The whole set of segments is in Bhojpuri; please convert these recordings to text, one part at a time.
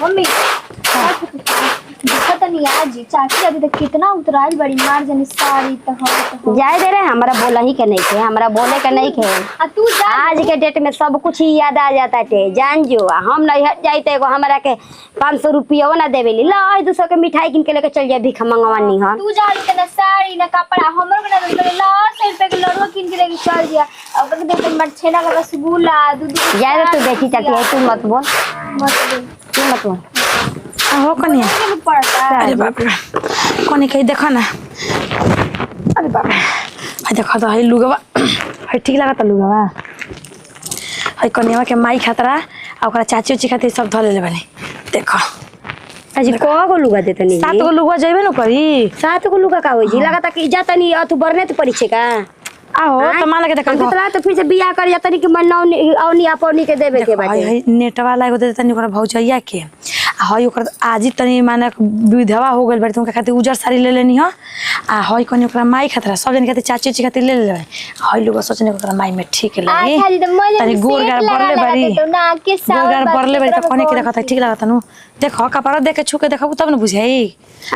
मम्मी देखा तनी आज चाची अभी तक कितना उतराइल बड़ी मार जनी सारी तो जाए दे रहे हमरा बोला ही के नहीं थे, हमरा बोले के नहीं थे। तू आज के डेट में सब कुछ ही याद आ जाता थे। जान जो हम नहीं हट जाते एगो हमरा के 500 रुपया ना देवेली ला 200 के मिठाई किन के लेके चल जाए भीख मंगवानी हां। तू जा रही ना साड़ी ना कपड़ा हमरो के ना ला 100 रुपया के लड़वा किन के लेके चल दिया। अब के देख मर छेना का रसगुल्ला दूध जाए तू बेटी चाची है, तू मत बोल तू मत बोल। हो कनिया अरे बाप रे कोनी कहीं देखो ना। अरे बाप रे हाय देखो तो हाय लुगवा हाय ठीक लागत लुगवा हाय कनिया के माई खतरा आ ओकरा चाची उची खातिर सब धले ले बनी। देखो अजी को लुगा देते नहीं 7 गो लुगवा जइबे न करी। 7 गो लुगा का होई जी लगता कि इज्जत नहीं अथु बरने तो पड़ी छे का आहो तो मान के देखो तो फिर से बियाह कर जाता नहीं कि मन औनी अपनी के देबे के बाटे। हाय नेट वाला एगो देते तनी ओकरा भौजैया के हाय ओकर आजी तनी माने विधवा हो गेल बाटे तुमके खातिर उजर साड़ी ले लेनी हो आ हाय कोनी ओकरा माई खातिर सब जन खातिर चाची उची खातिर ले ले हाय लोग सोचने ओकरा माई में ठीक लगी तनी गोरगार बरले बारी गोरगार बरले बारी त कोने के देखत ठीक लागत नु। देखो कपड़ा देख के छुके देखबू तब न बुझाई।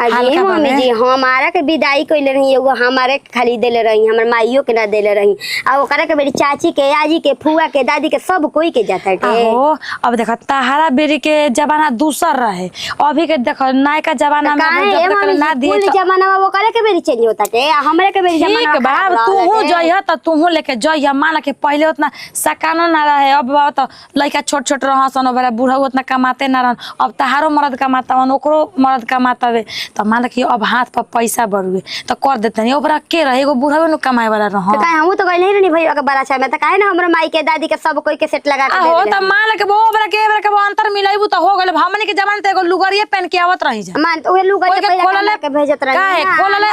अजी मम्मी जी हमारा के विदाई कइले रही एगो हमारे खाली देले रही हमर माईयो के ना देले रही आ ओकरा के मेरी चाची के आजी के फुआ के दादी के सब कोई के जाता है। हो अब देखो तहारा बेरी के जमाना दूसर रहे अभी के देखो नायका जमाना में जब तक ना दिए तो जमाना में ओकरा के बेरी चेंज होता है हमरे के बेरी जमाना ठीक बाब तू हो जइह त तू हो लेके जइह मान के पहले उतना सकानो ना रहे अब त लइका छोट छोट रहसन बड़ा बूढ़ा उतना कमाते ना रहन अब तहारो मर्द कमातावन ओकरो मर्द कमातावे त मान के अब हाथ पर पैसा बरुए त कर देते नहीं ओकरा के रहे एगो बूढ़ा न कमाए वाला रह त काहे हम तो गइल नहीं भैया के बड़ा छा में त काहे ना हमर माई के दादी के सब कोई के सेट लगा के दे हो त मान के वो ओकरा के अंतर मिलाइबू त हो गेल हमनी के जमाने त एगो लुगरिए पहन के आवत रही जा मान ओए लुगरिए पहन के भेजत रही काहे खोलले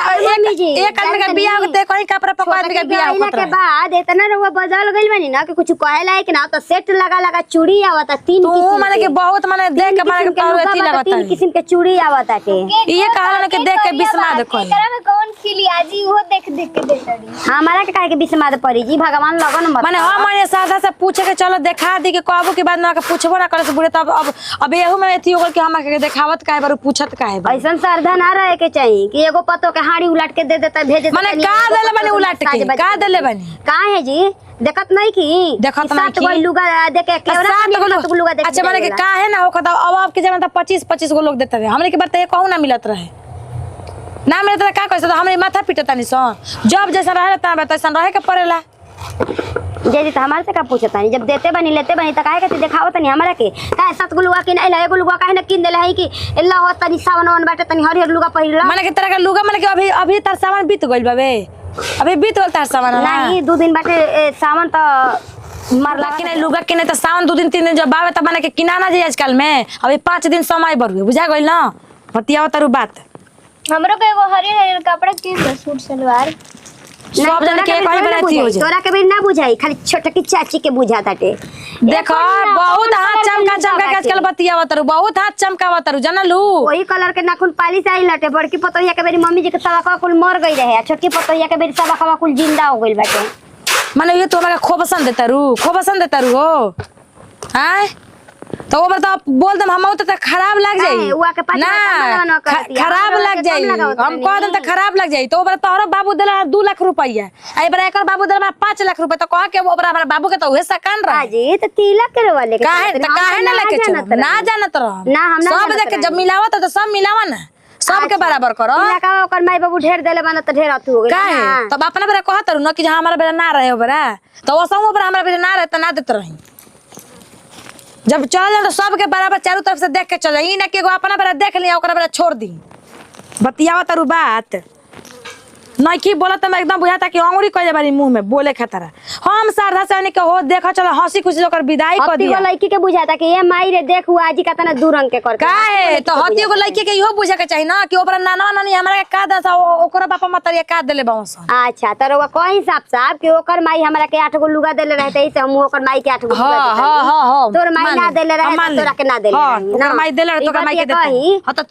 एक आदमी के बियाह होते कहीं कपड़ा पकवा आदमी के बियाह होत के बाद इतना रुआ बदल गइल बानी ना कि कुछ कहे लायक ना त सेट लगा लगा चूड़ी आवता 3 किस्म तू माने के बहुत माने देख के माने के अथी लगता 3 किस्म के चूड़ी आवता के ये कहला के देख के बिस्माद कोई एकरा में कौन खिली आजी वो देख देख के देतड़ी हमारा के काहे के बिस्माद पड़ी जी भगवान लगन मत माने हम माने सादा से पूछे के चलो देखा दी के कहबो के बाद ना के पूछबो ना करे से बुढ़े तब अब एहू में एथी होगल के हम के देखावत काहे बारू पूछत काहे बा ऐसन श्रद्धा ना रहे के चाहिए कि एगो पतो के हाड़ी उलट के दे देता भेज देता माने का देले बनी उलट के का देले बनी काहे जी देखत नहीं की देखत नहीं की 7 गो लुगा देख के केवरा 7 गो लुगा देख अच्छा माने के काहे ना होखत अब आपके जमाना 25 गो लोग देते रहे हमरे के बात त कहू ना मिलत रहे ना मिलत रहे का कहत हमरे माथा पिटता नहीं सो जब जैसा रहे ता तैसन रहे के पड़ेला जे त हमारे से का पूछता नहीं जब देते बनी लेते बनी त काहे के दिखावत नहीं हमरा के काहे 7 गो लुगा किन आइला एगो लुगा काहे न किन देले है कि एला हो तनी सावन बाटे तनी हरियर लुगा पहिरला माने के तरह का लुगा माने के अभी तार सामान बीत गइल बाबे अभी बीत गइल तार सामान नहीं 2 दिन बाटे सावन त मरला कि नहीं लुगा किने त सावन 2 दिन 3 दिन जब बावे त माने के किनाना जे आजकल में अभी 5 दिन समय बरुए बुझा गइल ना बतियाव तारू बात हमरो के एगो हरियर हरियर कपड़ा किन दे सूट सलवार सब जन के कहीं बराती हो जाए तोरा के भी ना बुझाई खाली छोटकी चाची के बुझाताटे देखो बहुत हाथ चमका के आजकल बतियाव तारू बहुत हाथ चमकाव तारू जानलू वही कलर के नाखून पालिश आई लटे बड़की पतोहिया के बेरी मम्मी जी के सवा कुल मर गई रहे छोटकी पतोहिया के बेरी सवा कुल जिंदा हो गइल बाटे माने ये तो हमरा खोबसन देता रू हो हां तो ओबर तो बोल दम हम त खराब लग जाई ना खराब लग जाई हम कह दम त खराब लग जाई तो ओबर तोहरो बाबू देला 2 लाख रुपया आई बरा एकर बाबू देला 5 लाख रुपया तो कह के ओबर हमरा बाबू के तो उहे सकान रहा जी त तिलक के वाले के काहे ना लेके चल ना जानत रह ना हम सब देख के जब मिलावत तो सब मिलावा ना सब के बराबर करो लगा ओकर माई बाबू ढेर देले बना त ढेर अथु हो गेल काहे तब अपना बेरा कहत रह न कि हमारा बेरा ना रहे ओबरा तो ओसम ओबरा हमरा बेरा ना रहे त ना देत रही जब चल जाए तो सबके बराबर चारों तरफ से देख के चल ई ना कि एगो अपना बेरा देख लिया ओकरा बेरा छोड़ दी बतियावा तारू बात नहीं की बोला तो मैं एकदम बुझाता कि अंगुरी कइले बारी मुंह में बोले खतरा हम सारधा से के हो देखा चलो हंसी खुशी ओकर विदाई कर दिया हत्ती लड़की के बुझाता कि ये माई रे देखू आज कतना दू रंग के कर काहे तो हत्ती को लड़की के इहो बुझे के चाहिए ना कि ओकरा नाना नानी हमरा के का दसा ओकरा बापा मतरिया का देले बाउस अच्छा त रवा कहीं साफ कि ओकर माई हमरा के 8 गो लुगा देले रहते से हम ओकर माई के 8 गो लुगा देते हां तोर माई ना देले रहे तोरा के ना देले ओकर माई देले तो ओकर माई के देते हां तो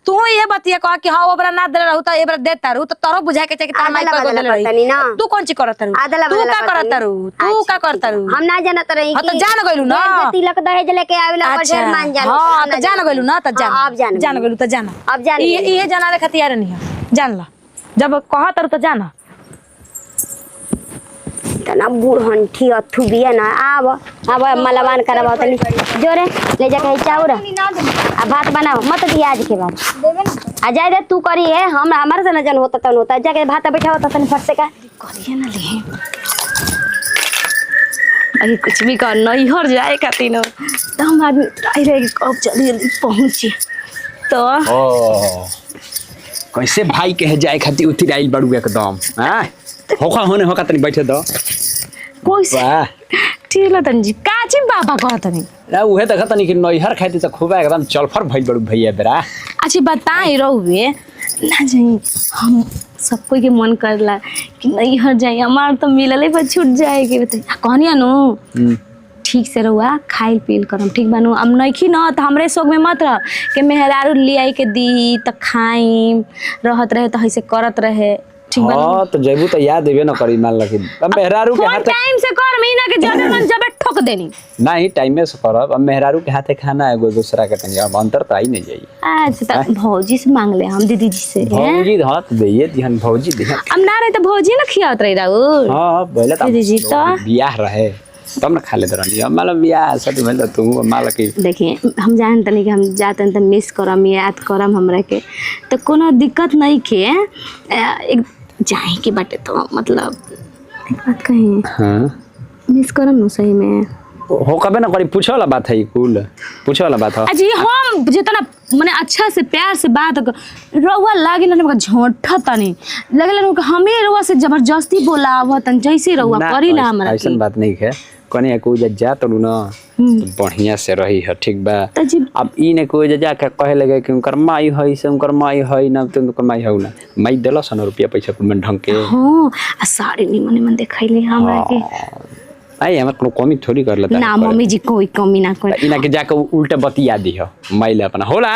तू ये बतिया कह कि हां ओकरा ना देले रहू त एबरा देता रहू तो तोरो बुझाए के चाहिए कि तार माई को देले रही तू कौन कौन ची करत रहू आदला तू बदला का करत रहू तू का करत रहू हम ना जानत रही हां तो जान गइलू ना तिलक दहेज लेके आवेला और अच्छा ढेर मान जान हां तो जान गइलू ना त अब जान जान गइलू त जान अब जान ये जाना रे खतियार नहीं जान ला जब कहत रहू त जान तना बूढ़न ठी अथु बिया ना आब मलवान करबा तनी जोरे ले जा के चाउर आ भात बनाओ मत दिया आज के बाद देबे ना आ जाए दे तू करी है हम हमारे से न जन होता तन होता जाके भात बैठा होता तनी फट से का करिए ना ले अरे कुछ भी कर नहीं हर जाए खाती न तो हम आदमी ट्राई रहे कब जल्दी जल्दी पहुंचे तो ओ कैसे भाई कहे जाए खाती उतिर आइल बड़ू एकदम हां होका होने होका तनी बैठे दो कोई वाह ठीक ल तनी काची बाबा कहतनी रा उहे देखत तनी कि नैहर खाती त खूब एकदम चलफर भइल बड़ू भैया बेरा अच्छी बताई रहुए ना जाई हम सब कोई के मन करला कि नहीं हर जाई हमार तो मिलले पर छूट जाए के कहनिया नु ठीक से रहुआ खाइल पील करम ठीक बानू अब नइखी न त हमरे शौक में मत रह के मेहरारू ले आई के दी त खाइम रहत रहे त हइसे करत रहे ठीक बानू हां तो जेबू त याद देबे न करी मान लखी अब मेहरारू के फोन हाथ टाइम से कर महीना के जबे मन जबे ठोक देनी नहीं टाइम में से करब अब मेहरारू के हाथे खाना एगो दूसरा के तनी अब अंतर त आई नहीं जाई अच्छा त भौजी से मांग ले हम दीदी जी से हैं भौजी हाथ देइए दिहन भौजी दिहन अब ना रहे त भौजी ना खियावत रही राउर हां पहले त दीदी जी तो बियाह रहे तब न खा ले दरनी अब मतलब बियाह शादी भइल त तू माल की देखिए हम जानते नहीं कि हम जाते हैं तो मिस करम याद करम हमरा के तो कोनो दिक्कत नहीं के एक जाए के बाटे तो मतलब एक बात कही हां मिस करम न सही में हो कबे न करी पूछे वाला बात है कुल पूछे वाला बात है अजी हम जितना माने अच्छा से प्यार से बात रउआ लागे ना झोंठा तनी लगल ना हमें रउआ से जबरदस्ती बोलावत जैसे रउआ करी ना हमरा ऐसन बात नहीं है कने को जा तो ना बढ़िया से रही है ठीक बा अब ई ने को जा के कहे लगे कि उनकर माई है से उनकर माई है ना तो उनकर माई है ना माई देला 100 रुपया पैसा कुल ढंग के हां आ साड़ी निमन मन देखैले हमरा के आई हमर कोनो कमी थोड़ी कर लेता ना मम्मी जी कोई कमी ना कर इना के जाके उल्टा बतिया दी है माई ले अपना होला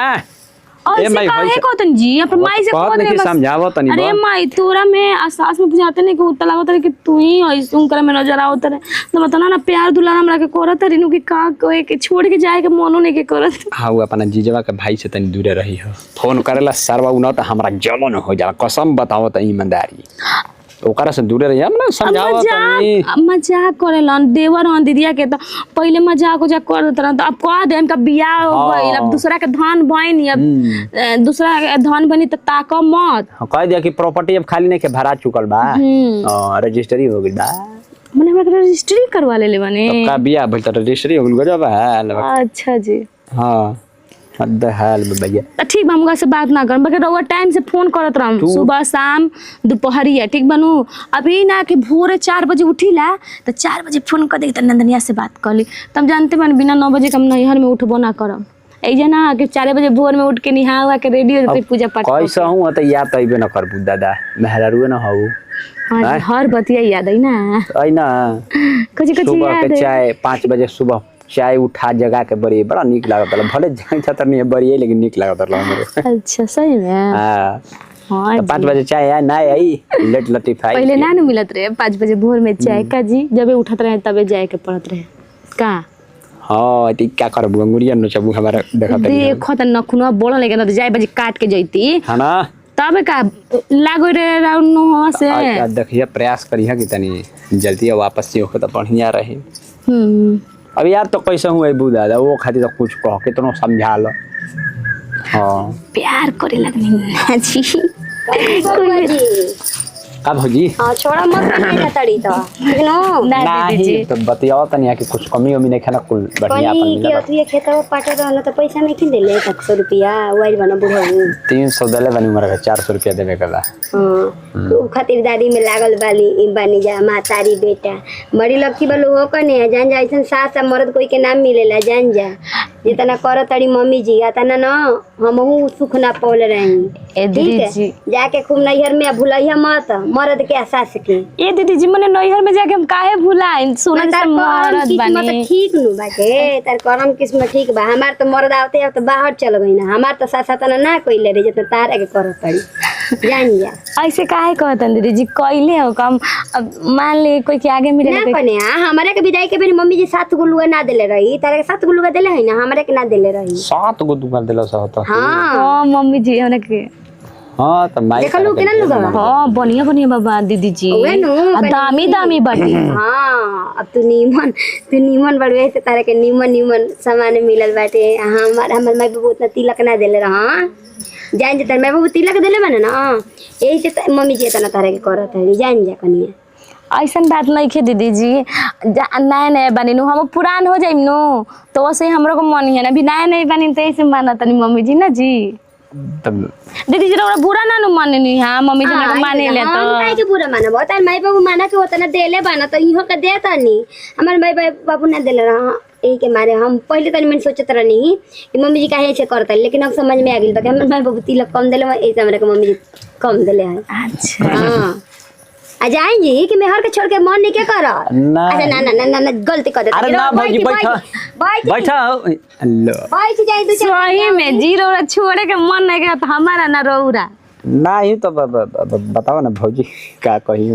ए माई काहे को तन जी अपन माई से को दे समझावो तनी अरे माई तोरा में एहसास में बुझाते नहीं कि उतना लागत है कि तू ही ऐसुं करे में नजर आवत है तो बता ना प्यार दुलार हमरा के करत है रिनु के का कोई के छोड़ के जाए के मनो नहीं के करत हां वो अपना जीजवा के भाई से तनी दूर रही हो फोन करेला सरवा उना त हमरा जलन हो जाला कसम बताओ त ईमानदारी ओकरा से दूर रही हम ना समझावो तनी मजाक करेलन देवर हन दीदिया के तो पहले मजाक उजाक कर देत रहन तो अब कह दे इनका बियाह हो गइल अब दूसरा के धन बनी अब दूसरा के धन बनी त ताक मत कह दिया कि प्रॉपर्टी अब खाली नहीं के भरा चुकल बा रजिस्ट्री हो गइल बा मने हमरा रजिस्ट्री करवा ले बने तब का बियाह भइल त रजिस्ट्री हो गइल गजब है अच्छा जी हां हद हाल में भैया तो ठीक बा हमका से बात ना करम बके रउआ टाइम से फोन करत रहम सुबह शाम दोपहरिया ठीक बनू अभी ना के भोरे 4 बजे उठीला तो 4 बजे फोन कर दे त नंदनिया से बात कर ली तुम जानते बन बिना 9 बजे कम नैहर में उठबो ना करम ऐजे ना कि 4 बजे भोर में उठ के निहा हुआ के रेडी हो जते पूजा पाठ कैसा हूं त याद तइबे न करबू दादा मेहरारू न हऊ हां हर बतिया याद है ना आई ना कुछ कुछ सुबह याद के है चाय 5 बजे सुबह चाय उठा जगा के बड़ी बड़ा निक लागत है भले जाई छतर नहीं बड़ी लेकिन निक लागत है हमरो अच्छा सही में हां हां 5 बजे चाय है ना आई लेट लटीफाई पहले ना मिलत रहे 5 बजे भोर में चाय का जी जबे उठत रहे तबे जाए के पड़त रहे का हां ती क्या करबू अंगुरिया न चबू हमारा देखत है देखो त नखुनवा बोल लगे न जाए बजे काट के जइती हां ना तबे का लागो रे राउंड न से देखिए प्रयास करिए कि तनी जल्दी वापस से होके त बढ़िया रही अब यार तो कैसे हुए बू दादा वो खातिर तो कुछ कह के तो समझा लो हां प्यार करे लगनी ना जी का भौजी हां छोड़ा मत करिए तड़ी तो ठीक नो नहीं तो बतियाओ तनी कि कुछ कमी उमी नहीं खाना कुल बढ़िया पानी के अथी खेतवा पाटे रहना तो पैसा नहीं खिन देले 100 रुपया वाइल बना बुढ़ऊ 300 देले बनी मरे 400 रुपया देवे कला हां उ खातिरदारी में लागल बानी जा मातारी बेटा बड़ी लक्की बलू हो कने जान जा ऐसन सास मर्द कोई के नाम मिलेला जान जा जितना कर तड़ी मम्मी जी तना न हमहू सुख ना पौल रही ए दीदी जी जाके खूब नैहर में भुलैया मत मर्द के सास के ए दीदी जी मने नैहर में जाके हम काहे भुलाइन सोना से मरद बानी ठीक नु बाटे तार करम किस्मत ठीक बा हमार तो मर्द आवते अब तो बाहर चल गई ना हमार तो सास तना ना कोई ले रे जितना तार के कर पड़ी जान जा। ऐसे काहे कहतन दीदी जी कइले हो काम। अब मान ले कोई के आगे मिले ना कने हमारे के विदाई के बेरी मम्मी जी 7 गो लुगा ना देले रही, तारे के 7 गो लुगा देले है ना, हमारे के ना देले रही। 7 गो दुकान देला सा होता। हां हां मम्मी जी हमने के हां त माई देखलू के ना लुगा। हां बढ़िया बढ़िया बाबा दीदी जी ओए नु दामी दामी बाटे। हां अब तू नीमन बड़वे से तारे के नीमन सामान मिलल बाटे। हमर माई बाबू उतना तिलक ना देले रहा, जान जा। माई बाबू तिलक देले बने ना, यही से मम्मी जी इतना तारे के करत है, जान जा कनिया। ऐसन बात नहीं खे दीदी जी, नया नया बनी नु हम पुरान हो जाइम नु तो वैसे हमरो को मन है ना, अभी नया नया बनी तो ऐसे माना तनी मम्मी जी ना जी। तब दीदी जी रोरा बुरा ना नु माने नी। हां मम्मी जी हमरा माने ले तो हम काहे के बुरा मानब, तार माई बाबू माना के उतना देले बना तो इहो के देता नी। हमर माई बाबू ना देले रहा, यही के मारे हम पहले तनी मन सोचत रहनी कि मम्मी जी काहे ऐसे करता, लेकिन अब समझ में आ गेल बा कि हमर माई बाबू तिलक कम देले, ऐसे हमरा के मम्मी जी कम देले है। अच्छा हां आ जाएंगी कि मेहर के छोड़ के मन नहीं के कर। ना अच्छा ना ना ना ना गलती कर देता। अरे ना भौजी बैठा बैठा हेलो बैठ जाई तू। सही में जी रोरा छोड़े के मन नहीं के तो हमारा ना रोरा ना ही तो बताओ ना भौजी का कही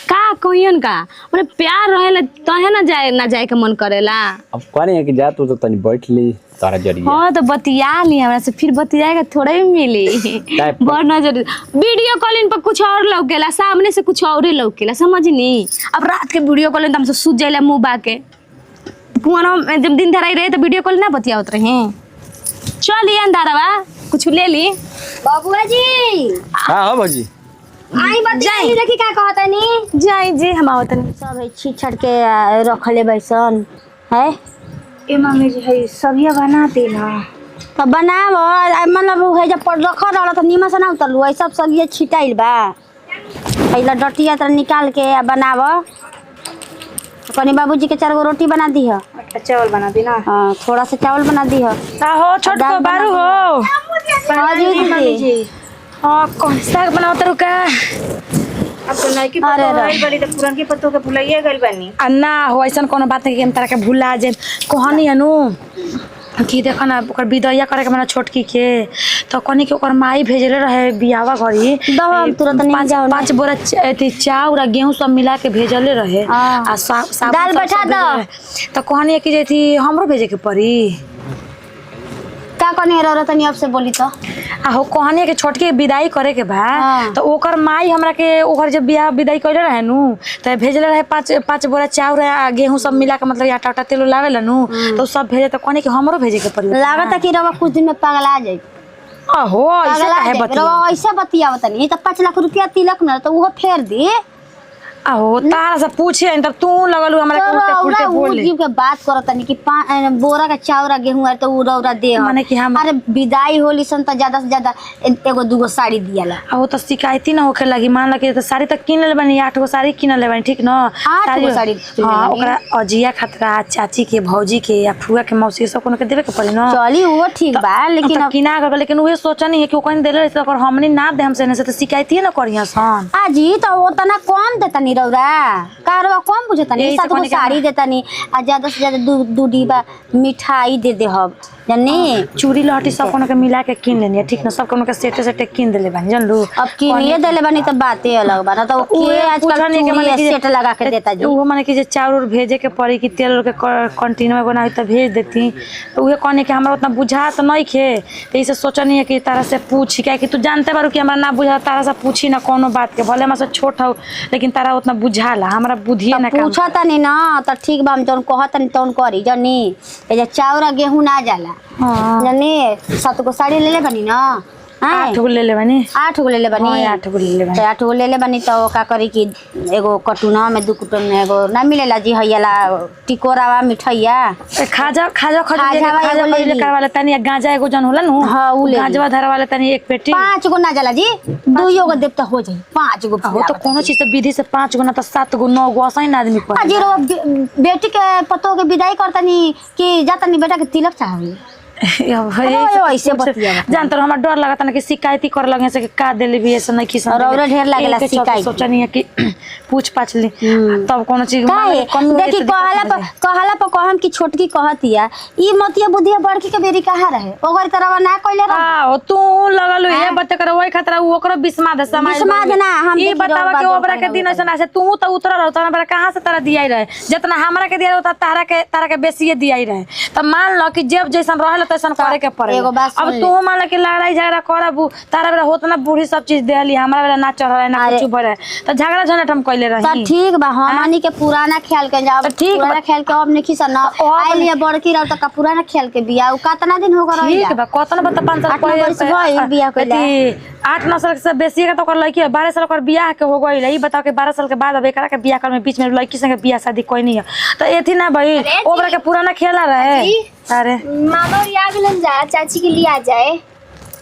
का कहियन का माने प्यार रहेला तहे ना जाए के मन करेला। अब कहनी है कि जा तू तो तनी बैठ ली तारा जरिए। हाँ तो बतिया ली हमरा से, फिर बतियाएगा थोड़ा ही मिली बड़ नजर। वीडियो कॉलिंग पर कुछ और लौकेला, सामने से कुछ और ही लौकेला, समझनी। अब रात के वीडियो कॉलिंग हमसे सूझ जाइला मुंह बाके, कुआना जब दिन धराई रहे तो वीडियो कॉल ना बतियावत रहे। चल अंधारवा कुछ ले ली बाबूआ जी। हां हो भौजी आई बतियाई देखी का कहता नी। जाई जी हम आवतन सब है छीछड़ के रखले बैसन है। ए मम्मी जी है सब्जियां बनाते ना तो बनाव, मतलब है जब पर रख रहल तो नीमा से ना उतरलू, ऐ सब सब्जी छिटाइल बा। पहले डटिया तर निकाल के बनाव। कनी बाबूजी के 4 गो रोटी बना दी है। अच्छा चावल बना दी ना। हाँ थोड़ा सा चावल बना दी है। हो छोट को बारू हो। हाँ जी मम्मी जी हां कौन साग बनावत रुका। अब तो नई की पतो होइल बड़ी तो पुरान की पतो के भुलाइए गइल बानी। अन्ना हो ऐसन कोनो बात नहीं कि हम तारा के भुला जे कहनी है नु कि देखो ना ओकर विदैया करे के मना छोटकी के तो कनी के ओकर माई भेजले रहे बियावा घरी तुरंत नहीं जाओ। 5 बोरा चाउर और गेहूं सब मिला के भेजले रहे आ दाल बैठा दो तो कहनी कि जे थी हमरो भेजे के पड़ी। का कनी रह तनी अब से बोली तो आहो कहनी के छोटकी के विदाई करे के बा तो ओकर माई हमरा के ओकर जब बियाह विदाई कइले रहे नु त भेजले रहे 5 बोरा चाउर आ गेहूं सब मिला के मतलब आटा तेल लावेला नु तो सब भेजे तो कहनी कि हमरो भेजे के पड़ी। लागत कि रवा कुछ दिन में पगला जाई। आहो ऐसे काहे बतिया रवा ऐसे बतियावत नहीं तो 5 लाख रुपया तिलक न तो वो फेर दी। आहो तारा से पूछे त तू लगलू हमरा के उल्टे बोले जीव के बात करत नहीं कि बोरा का चाउर गेहूं है तो उड़ा दे माने कि हम अरे विदाई होली सन त ज्यादा से ज्यादा एगो दूगो साड़ी दियाला। आहो तो शिकायती ना होखे लगी। मान लगे तो साड़ी तक किन ले बनी 8 गो साड़ी किन ले बनी ठीक न 8 गो साड़ी। हां ओकरा अजिया खतरा चाची के भौजी के या फुआ के मौसी सब कोनो के देवे के पड़ी न। चली वो ठीक बा लेकिन किना गल लेकिन वे सोचनी है कि ओकन देले तो ओकर हमनी ना दे हमसे ने से तो शिकायती ना करिया सन। आजी तो ओतना कम देता नी रौरा कारवा कम बुझता नी 7 गो साड़ी देता नी आ ज्यादा से ज्यादा 2 डिब्बा मिठाई दे दे हम जानी। चूड़ी लहटी सब कोनो के मिला के किन लेनी ठीक न सब कोनो के सेटे किन देले बानी जानलू। अब किनिए देले बानी त बातें अलग बा ना तो के आजकल चूड़ी सेट लगा के देता जी। वो माने कि जे चाउर भेजे के पड़ी कि तेल के कंटेनर में बना त भेज देती उहे कहने कि हमरा उतना बुझा त नहीं खे त इसे सोचनी है कि तारा से पूछी कि तू जानते बारू कि हमरा ना बुझा तारा से पूछी ना कोनो बात के भले हमरा से छोट हो लेकिन तारा उतना बुझाला हमरा बुधिए ना काम पूछता नी ना त ठीक बा हम जौन कहत नी तौन करी जानी। ए जे चाउर गेहूं ना जाला हां जानी 7 गो साड़ी ले ले बनी ना। 8 गो ले ले बनी 8 गो ले ले बनी 8 गो ले ले बनी 8 गो ले ले बनी तो का करी कि एगो कटुना में 2 कुटुन में एगो ना मिलेला जी हइयाला टिकोरावा मिठाइया खाजा ले करवाले तनी गांजा एगो जन होला नु हां उ ले गांजवा धरवाले तनी एक पेटी 5 गो ना जाला जी 2 गो देब त हो जाई 5 गो हो तो कोनो चीज तो विधि से 5 गो ना तो 7 गो 9 गो असै ना आदमी पर अजी रो बेटी के पतो के विदाई करतनी कि जातनी बेटा के तिलक चाहबी ऐसे बतिया जानत रहो, हमरा डर लगता ना कि शिकायती कर लगे से कि का देले भी ऐसे नहीं किस और औरो ढेर लागेला शिकायत। सोचनी है कि पूछ पाछ ली तब कोनो चीज काहे देखी कहला पर कहम कि छोटकी कहतिया ई मतिया बुधिया बड़की के बेरी कहाँ रहे ओकर तरह ना कइले रह हां तू लगल ये बत कर ओई खतरा ओकरो बिस्माद समाज बिस्माद ना हम ई बतावा कि ओबरा के दिन ऐसा ना से तू तो उतर रह तना बरा कहां से तारा दियाई रहे जितना हमरा के दिया होता तारा के बेसी दियाई रहे त मान ल कि जब जैसन रहल तैसन करे के पड़े। अब तू मान ल कि लड़ाई झगड़ा करबू तारा बेरा होत ना बूढ़ी सब चीज देली हमरा बेरा ना चढ़ ना कुछ भरे त झगड़ा झंझट हम कइले रही। त ठीक बा हमनी के पुराना ख्याल के जाओ ठीक पुराना ख्याल के अब नहीं सन आइल या बड़की रह त पुराना ख्याल के बिया उ कितना दिन हो गइल ठीक बा कतना बता 5 साल पहले बिया कइला 8-9 साल से बेसी के तो कर लड़की 12 साल कर बियाह के हो गइल। ई बताओ कि 12 साल के बाद अब एकरा के बियाह कर में बीच में लड़की संगे बियाह शादी कोई नहीं है तो एथी ना भाई ओबरा के पुराना खेला रहे। अरे मामा और आ गेलन जा चाची के लिए आ जाए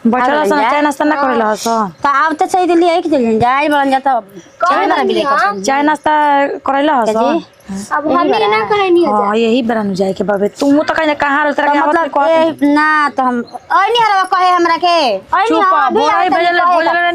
बैठल सन चाय नाश्ता ना करेला सन त अब त सही दिली एक दिन जाई बन जा त चाय ना मिले चाय नाश्ता करेला सन अब हमने ना कहनी है हां यही बरानु जाए के बाबे तू तो कहीं कहां रह तेरा मतलब ना त हम ओनी हरवा कहे हमरा के ओनी चुप अभी बोलाई भेजल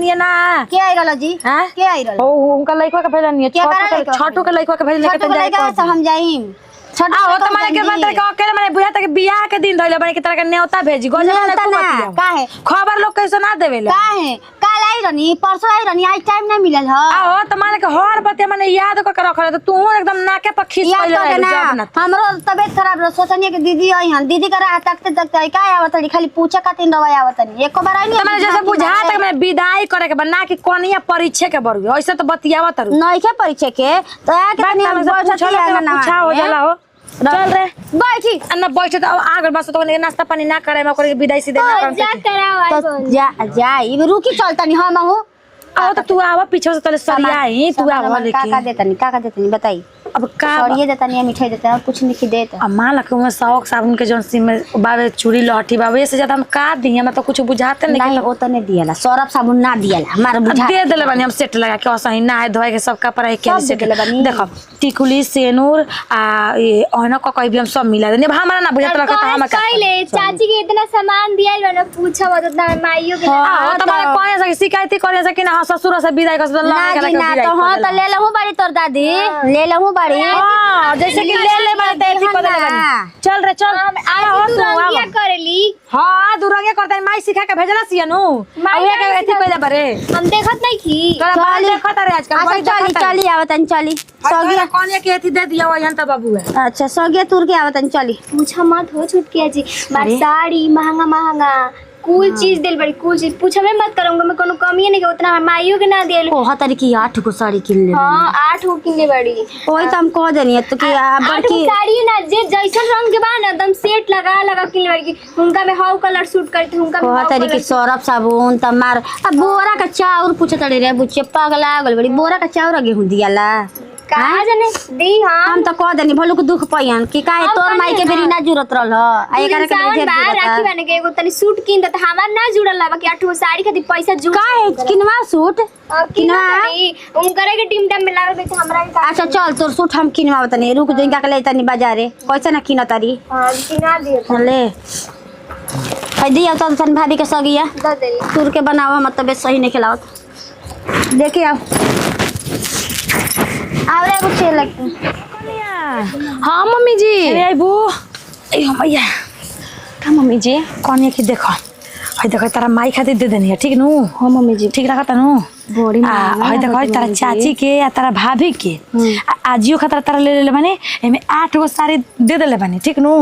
नहीं ना के आई रहल जी हां के आई रहल ओ उनका लइका के भेजल नहीं छोटू के लइका के भेजल लेके जाए त हम जाईम छोटा हो त माने के बात के अकेले माने बुझा तक बियाह के दिन धइले बने के तरह के न्योता भेजी गजब ना काहे खबर लोग कैसे ना देवेला काहे काल आई रहनी परसों आई रहनी आज टाइम ना मिलल ह हो त माने के हर बते माने याद क के रखले त तू एकदम नाके पर खींच याद पइले कर ना हमरो तबीयत खराब रह सोचनी के दीदी आई हन दीदी का राह तकते का आवतड़ी खाली पूछा खातिर दवाई आवतनी एको बार आई नहीं माने जैसे बुझा तक मैं विदाई करे के बना कि कोनिया परीक्षा के बरुए ऐसे तो बतियावत रु नहीं के परीक्षा के तो आ के तनी हम पूछा हो जाला हो चल रे बैठी अन्ना बैठे तो आगे बस तो नाश्ता पानी ना करे मैं करे विदाई सीधे ना जा करावा तो जा ई रुकी चलतनी हम हूं आओ तो तू आवा पीछे से तले सरियाई तू आवा लेके का देतनी बताई अब का सरिये देतनी मिठाई देता कुछ नहीं देत अब मान लके में सौक साबुन के जोन सी में बावे चूड़ी लहठी बावे से ज्यादा हम का दी हमरा तो कुछ बुझाते नहीं ओ तो नहीं दियाला सरफ साबुन ना दियाला हमार बुझा दे देले बनी हम सेट लगा के असही नहाए धोए के सब कपड़ा एक के सेट देखो टिकुली सेनूर आ ये ओहना का कोई भी हम सब मिला देने हमरा ना बुझात लगा त हम कहले चाची के इतना सामान दिया ना पूछा मत उतना माइयो के हां तो माने कोई से शिकायत करे से कि ना ससुर से विदाई कर लगे ना तो हां तो ले लहू बड़ी तोर दादी ले लहू बड़ी हां जैसे कि ले बात ऐसी कर देले बनी चल रे चल आज दुरंगिया करेली हां दुरंगिया करते माई सिखा के भेजला सियनु माई के ऐसी कइले बारे हम देखत नहीं की तोरा बाल देखत रे आजकल चली आवतन चली सगिया कोने के एथी दे दिया वहन त बाबू है अच्छा सगिया तुर के आवतन चली पूछा मत हो छुटकिया जी मार साड़ी महंगा महंगा कूल चीज दिल बड़ी कूल चीज पूछा मैं मत करूंगा मैं कोनो कमी नहीं के उतना माइयो के ना दिल ओ हतरी की 8 को साड़ी किन ले हां 8 हो किन ले बड़ी ओई त हम कह देनी तो कि बड़की साड़ी ना जे जैसन रंग के बा ना एकदम सेट लगा लगा किन ले बड़ी उनका में हाउ कलर सूट करती उनका में हतरी की सरफ साबुन त मार अब बोरा का चाउर पूछे तड़ी रे बुच्चे पागला गल बड़ी बोरा का चाउर गेहूं दियाला कहा जाने दी हम तो कह देनी भलू के दुख पयन कि काहे तोर माई के बेरी ना जुरत रहल आ एकरा के ढेर बार राखी बने के एगो तनी सूट किन त हमार ना जुड़ल लावा कि 8 साड़ी खातिर पैसा जुड़ काहे किनवा सूट किनवा उनकरे के टीम टाइम में लागल बे हमरा के अच्छा चल तोर सूट हम किनवा तनी रुक जइका के ले तनी बाजारे कैसे ना किन तारी हां किना दिए ले है दिया तो तन भाभी के सगिया द दे तुर के बनावा मतलब सही नहीं खिलावत देखिए आप आवरे कुछ लगता हां मम्मी जी अरे आइबू ए मैया का मम्मी जी कोने की देखो हई देखो तारा माई खातिर दे देनी है ठीक नु हां मम्मी जी ठीक रखता नु बड़ी हई देखो तारा चाची के या तारा भाभी के आजियो खातिर तारा ले ले बने एमे 8 गो साड़ी दे देले बने ठीक नु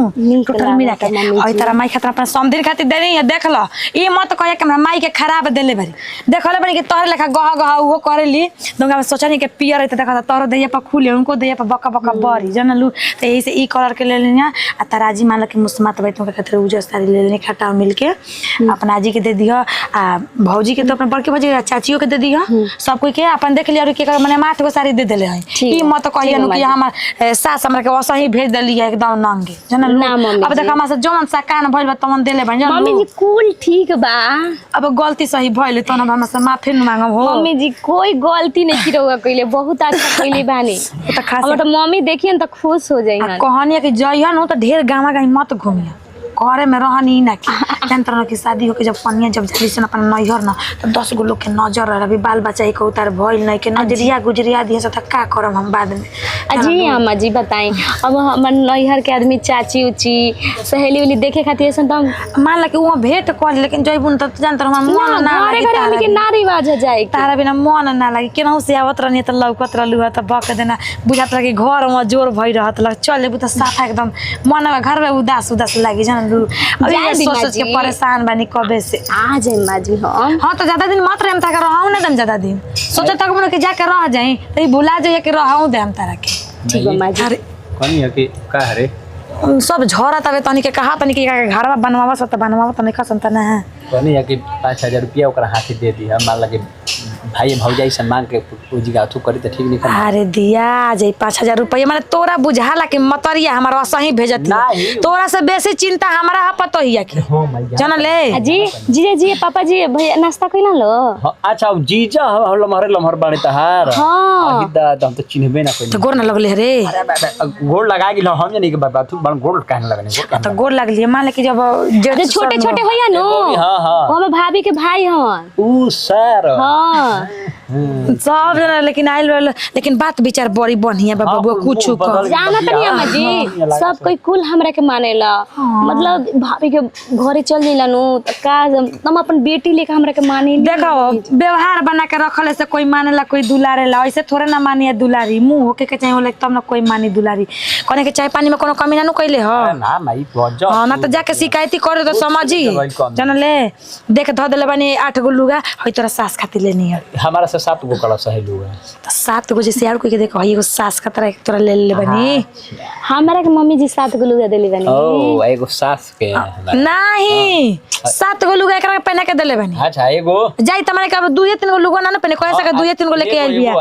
टोटल मिला के हई तारा माई खातिर अपन समदिर खातिर देनी है देख ल ई मत कहे कि हमरा माई के खराब देले बारी देखले बने कि तोरे लेखा गह गह वो करेली दोंगा में सोचनी के पियर है त देखा तोरो दैया पर खुले उनको दैया पर बका बका बरी जनलू त यही से ई कलर के ले लेनिया आ तारा जी मान ल कि मुस्मात बैठो के खातिर उजर साड़ी ले लेनी खटाव मिल के अपना जी के दे दियो आ भौजी के तो अपन बड़के भौजी चाचियो के दे दियो सब कोई के अपन देख लिया और के माने 8 गो साड़ी दे देले है ई मत कहियो कि हमर सास हमरा के वसही भेज देली है एकदम नंगे जनलू अब देख हमरा से जमन सकान भइल बा तमन देले बन जनलू मम्मी जी कुल ठीक बा अब गलती सही भइल त हमरा से माफी न मांगम हो मम्मी जी कोई गलती नहीं किरोगा कइले बहुत अच्छा कइले बानी त खास हमर तो मम्मी देखियन त खुश हो जाई हन कहानी कि जइहन हो त ढेर गामा गाई मत घूमिया घरे में रहनी ना कि जानतर ना कि शादी होके जब कन्या जब जाली से अपन नैहर ना तो 10 गो लोग के नजर रह अभी बाल बच्चा के उतार भइल नहीं के नजरिया गुजरिया दिए से त का करम हम बाद में। अजी अम्मा जी बताई अब हमर नैहर के आदमी चाची उची सहेली उली देखे खातिर ऐसा तो हम मान ला कि वो भेंट कर लेकिन जइबुन त जानतर हम मन ना घरे लागी घरे हमनी के ना रिवाज है जाए के। तारा बिना मन ना लागी केनाहु से आवत रहनी त लौकत रहलु त बक देना बुझात लगे घर में जोर भई रहत ल चल लेबु त साफा एकदम मन में घर में उदास उदास लागी जानलु अभी जाए दी सोच सोच के माजी। परेशान बानी कबे से। आ जाए माजी हम हाँ तो ज्यादा दिन मत रहे तारा रहूं ना दम ज्यादा दिन सोचे तक मन के जाके रह जाई त भुला जाइए कि रहूं दे हम तारा के ठीक है माजी। अरे कनी है कि का रे सब झोरा तबे तनी के कहा तनी के घरवा बनवावा त बनवावा तनी खसन त ना कनी है कि 5000 रुपया ओकरा हाथे दे दी हम मान लगे भाई भौजाई से मांग के पूजी का करी त ठीक नहीं करना। अरे दिया जाई 5000 रुपया माने तोरा बुझाला कि मतरिया हमारा सही भेजत नहीं। तोरा से बेसी चिंता हमरा पतो हिया के हो मैया जान ले अजी जीजा जी पापा जी भैया नाश्ता कइला लो। अच्छा अब जीजा हम लमहर बाड़े तहार हाँ। हिदा हम तो चिन्हबे ना कोई तो गोर ना लगले रे गोड़ लगा गेल हम जानी के बाबा तू बड़ गोड़ कहने लगने गोड़ कहने तो गोर लगली मान ले कि जब जो छोटे छोटे होया नो हां हां वो हमार भाभी के भाई हन। ऊ सर हाँ सब जना लेकिन आइल रहल लेकिन बात विचार बड़ी बढ़िया बा बबुआ कुछ कर जाना तनी अम्मा जी सब कोई कुल हमरा के मानेला मतलब भाभी के घरे चल जइला नु त का तुम अपन बेटी लेके हमरा के माने देखो व्यवहार बना के रखले से कोई मानेला कोई दुलारेला ऐसे थोड़े ना मानिए दुलारी मुंह होके के चाहिए तब ना कोई मानी दुलारी कने के चाय पानी में कोनो कमी ना नु कइले ह ना माई गजब हां ना तो जाके शिकायती करे तो समझी जान ले देख ध देले बानी 8 गो लुगा हई तोरा सास खातिर लेनी है हमारा से 7 गो कला सहेलू है तो 7 गो जैसे यार कोई के देखो हई एगो सास खतरा तोरा ले ले बानी हमरा के मम्मी जी 7 गो लुगा देली बानी। ओ एगो सास के नहीं 7 गो लुगा एकरा पहना के देले बानी। अच्छा एगो जाई त माने का 2-3 गो लुगा ना पहने कहे सके 2-3 गो लेके आइल बिया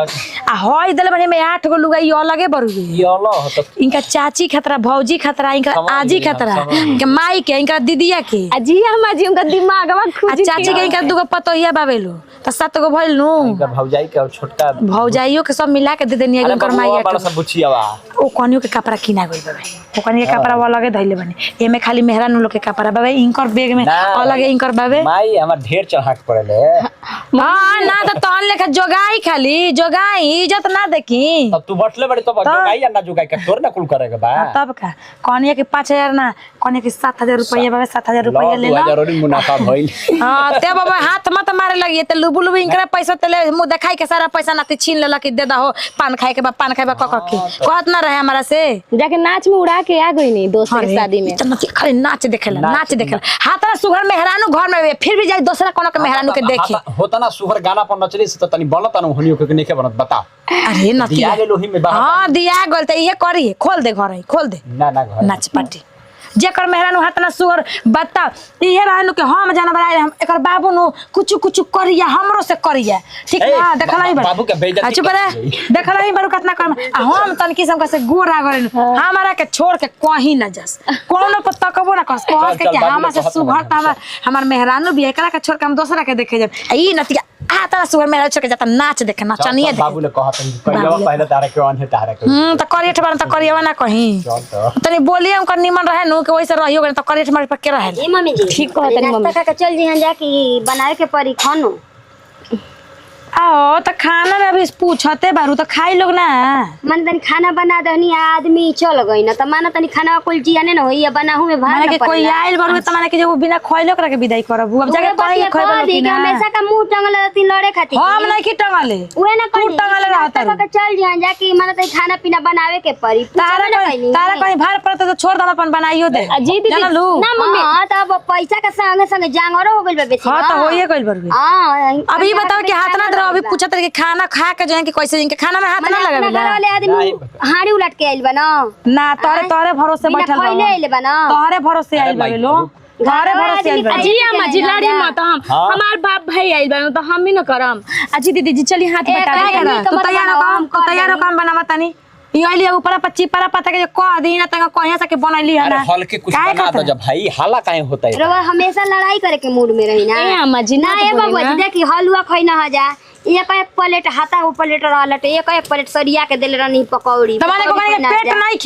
आ हई देले बानी में 8 गो लुगा ई अलगे बरुगे ये अल्लाह तो इनका चाची खतरा भौजी खतरा इनका आजी खतरा इनका माई के इनका दीदिया के अजी अम्मा जी उनका दिमागवा आ खुद चाची के इनका दुगो पतोहिया बाबेलो त 7 गो भइल नु इनका भौजाई के और छोटका भौजाइयो के सब मिला के दे देनी है इनकर माईया बड़ा के सब बुचियावा ओ कनियो के कपड़ा किना गइल बाबे ओ कनियो के कपड़ा वाला लगे धइले बने एमे खाली मेहरान लोग के कपड़ा बाबे इनकर बैग में अलग इनकर बाबे माई हमर ढेर चढ़ाक पड़ले हां ना तो तहन लेखा जोगाई खाली जोगाई इज्जत ना देखी अब तू बटले बड़ी तो जोगाई या ना जोगाई का तोर ना कुल करेगा बा तब का कनिया के 5000 ना कनिया के 7000 रुपया बाबे 7000 रुपया ले लो 2000 मुनाफा भइल हां ते बाबा हाथ मत मारे लगी ते लुबु लुबु इनकरा पैसा ते ले मुंह देखाई के सारा पैसा नाते छीन लेला कि दे दा हो पान खाए के बा पान खाए बा के कहत ना रहे हमरा से जाके नाच में उड़ा के आ गई नहीं दोस्त के शादी में इतना खाली नाच देखेला हाथ ना सुघर मेहरानू घर में फिर भी जाई दूसरा कोनो के मेहरानू के देखे होता ना सुहर गाना पर नचली से तनी बनत ना होनियो के नहीं के बनत बता अरे नती दिया गेलो ही में बाहर हां दिया गल त इहे करी खोल दे घर खोल दे ना ना घर नाच पार्टी जेकर मेहरानू हाथ ना सुगर बता इहे रहनु के हम जाना बनाए हम एकर बाबू नु कुछ करिया हमरो से करिया ठीक ना देखला ही बाबू के बेइज्जती अच्छा बरे देखला ही बारू कितना कर हम तन किस्म का से गोरा गरे हमारा के छोड़ के कहीं ना जस कोनो पर तकबो ना कस कह के हमरा से सुगर त हमर मेहरानू भी एकरा के छोड़ के हम दूसरा के देखे जब ई नतिया आ ता सुगर मेहरानू छोड़ के जाता नाच देखे नचनिए देखे बाबू ले कहत कहियो पहले तारे के अन है तारे के त करियठ बार त करियवा ना कहीं चल तो तनी बोलिए हम निमन रहे नु के वैसे रहियो गन त करियठ मार पर के रहे ए मम्मी जी ठीक कहत है मम्मी। नाश्ता करके चल जी जा कि बनावे के पड़ी खानो आओ त खाना में अभी पूछते बारू त खाई लोग ना मन तनी खाना बना दहनी आदमी चल गई ना त माना तनी खाना कुल जियाने न होई बनाहू में भाग माने ना के कोई आइल बारू त माने के जो बिना खइलो करा के विदाई करब अब जाके कहीं खइबो दी कि कि ना हमेशा का मुंह टंगल रहती लड़े खातिर हम नहीं की टंगले उहे ना तू टंगले रहता नाश्ता करके चल जी जा कि माना तनी खाना पीना बनावे के पड़ी तारा कहीं भार पड़त तो छोड़ दम अपन बनाइयो दे अजी दीदी जाना लू ना मम्मी हां तब पैसा के संगे संगे जांगरो हो गइल बा बेसी हां त होइए गइल बारू हां अब ये बताओ कि हाथ ना धरो अभी पूछत रहे कि खाना खा के जो कि कैसे जिनके खाना में हाथ ना लगावेला वाले आदमी हाड़ी उलट के आइल बा ना ना तोरे भरोसे बिना बैठल खइले आइल बा ना तोरे भरोसे आइल बा लोग घरे भरोसे आइल बा अजी अम्मा जी लाड़ी मत हम हमार बाप भाई आइल बा तो हम ही न करम। अजी दीदी जी चली हाथ बटा दे तू तैयार काम बनावा तनी ई आइली ऊपर पच्ची पर पता के कह दी ना तंग कहिया से के बनैली है अरे ना हल्के कुछ बना दो जब भाई हाला काहे होता है रवा हमेशा लड़ाई करे के मूड में रही ना ए अम्मा जी ना ए बाबू जी देखी हलुआ खइना ह जा एक प्लेट हाथा वो प्लेट रहल एक प्लेट सरिया के देले रहनी पकौड़ी तुम्हारे को माने पेट नहीं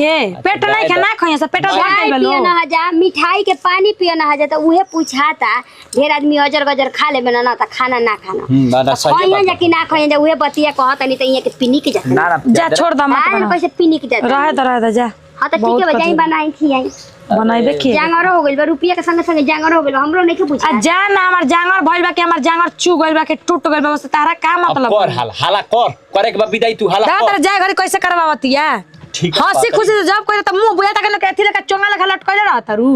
खे ना खइया सब पेट चाय पिए ना जा मिठाई के पानी पिए ना जा तो उहे पूछाता ढेर आदमी अजर गजर खा ले ना त खाना ना खाना बात सही खइया जा कि ना खइया जा उहे बतिया कहत नहीं त इहाँ के पिनी के जाता ना जा छोड़ द मत आज कैसे पिनी के जाता रहे तो जा हां त ठीक है बजाई बनाई खियाई बनाइबे के जांगर हो गइल बा रुपया के संगे संगे जांगर हो गइल हमरो नहीं के पूछा आ जा ना हमर जांगर भइल बा के हमर जांगर चू गइल बा के टूट गइल बा बस तारा का मतलब कर हाला करे के बाद विदाई तू हाला दा तेरे जाय घरी कैसे करवावतिया ठीक हंसी खुशी से जब कोई त मुंह बुया तक न कहथी लगा चोंगा लगा लटकले रहत रू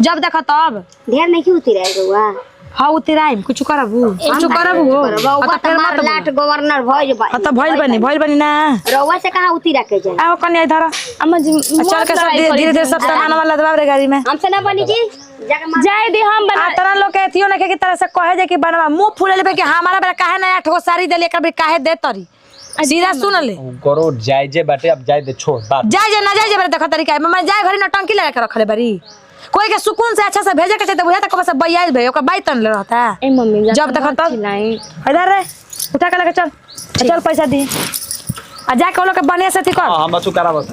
जब देख तब ढेर नहीं की उतरी रहे गवा हां उतराइम कुछ करबू रउवा त मार लाट गवर्नर भइल बा त भइल बनी ना रउवा से कहां उतरी रखे जाए आओ कन्या इधर अम्मा जी चल के सब धीरे-धीरे सब सामान वाला दबाव रे गाड़ी में हमसे ना बनी जी जाए दे हम बना तरह लोग के एथियो ना के तरह से कहे जे कि बनवा मुंह फूले पे कि हमारा बेटा काहे ना 8 गो साड़ी देले एकर भी काहे दे तरी सीधा सुन ले करो जायजे बाटे अब जाय दे छोड़ बात जाय ना जाय बेटा देख तरीका मैं जाय घरी नटंकी लगा के रखले बरी कोई के सुकून से अच्छा से भेजे के चाहिए बुझा तक बस बैयाज भे ओकर बाई तन ले रहता ए मम्मी जब तक तब नहीं इधर रे उठा के लेके चल पैसा दी आ जा के लोग के बने से थी कर हां बस करा बस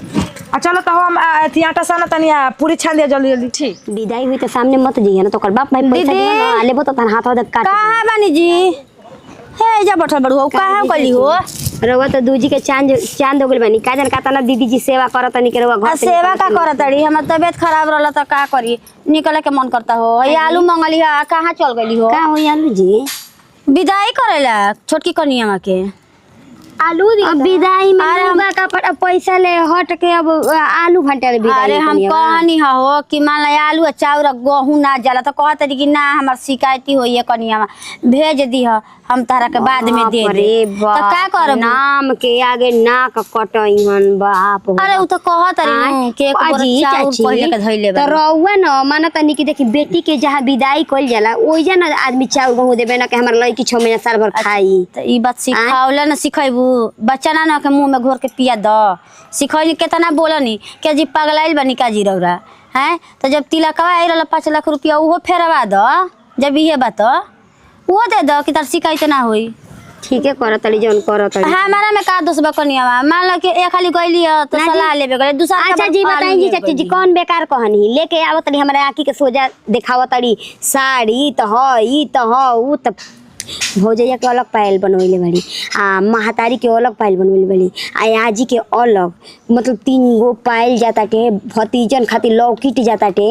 आ चलो तो हम अथी आटा सन तनिया पूरी छान दिया जल्दी जल्दी ठीक विदाई हुई तो सामने मत जइए ना तो कर बाप भाई पैसा दियो ना लेबो तो तन हाथ काट कहां बानी जी हे जा बैठल बड़ू कहां कली हो रउवा तो दूजी के चांद हो गइल बानी का जान का तना दीदी जी सेवा करत तनी के रउवा घर से सेवा का करत रही हमर तबीयत खराब रहला त का करी निकले के मन करता हो ये आलू मंगली है कहां चल गली हो का होई आलू जी विदाई करेला छोटकी कनिया के आलू दी अब विदाई में मुर्गा का पैसा ले हट के अब आलू भंटा ले विदाई अरे हम कहनी हो कि मान ला आलू और चाउर गेहूं ना जाला तो कहत रही कि ना हमर शिकायती होई कनिया भेज दी हम तारा के बाद में दे दे तो का करब नाम के आगे नाक कटईहन बाप अरे उ तो कहत रही के अजी चाची पहिले के धइले तो रउवा न माने तनी कि देखी बेटी के जहां विदाई कइल जाला ओइजा न आदमी चाउर गहूं देबे न के हमर लड़की 6 महीना साल भर खाई तो ई बात सिखावला न सिखैबू बच्चा ना के मुंह में घोर के पिया द सिखैली केतना बोलनी के जी पगलाइल बनी का जी रौरा हैं तो जब तिलकवा आई रहल 5 लाख रुपया उहो फेरवा द जब इहे बात वो दे द कि तार शिकायत ना होई ठीक है करत तड़ी जौन करत तड़ी हमारा में का दोष बकनिया मान लो कि एक खाली गइली तो सलाह लेबे गले दूसरा अच्छा जी बताई जी चाची जी कौन बेकार कहनी लेके आवत तड़ी हमरा आंखी के सोजा दिखावत तड़ी साड़ी तो हई तो उ त भौजैया के अलग पायल बनवैले बड़ी आ महतारी के अलग पायल बनवैले बड़ी आ आजी के अलग मतलब 3 गो पायल जाता टे भतीजन खातिर लौकीट जाता टे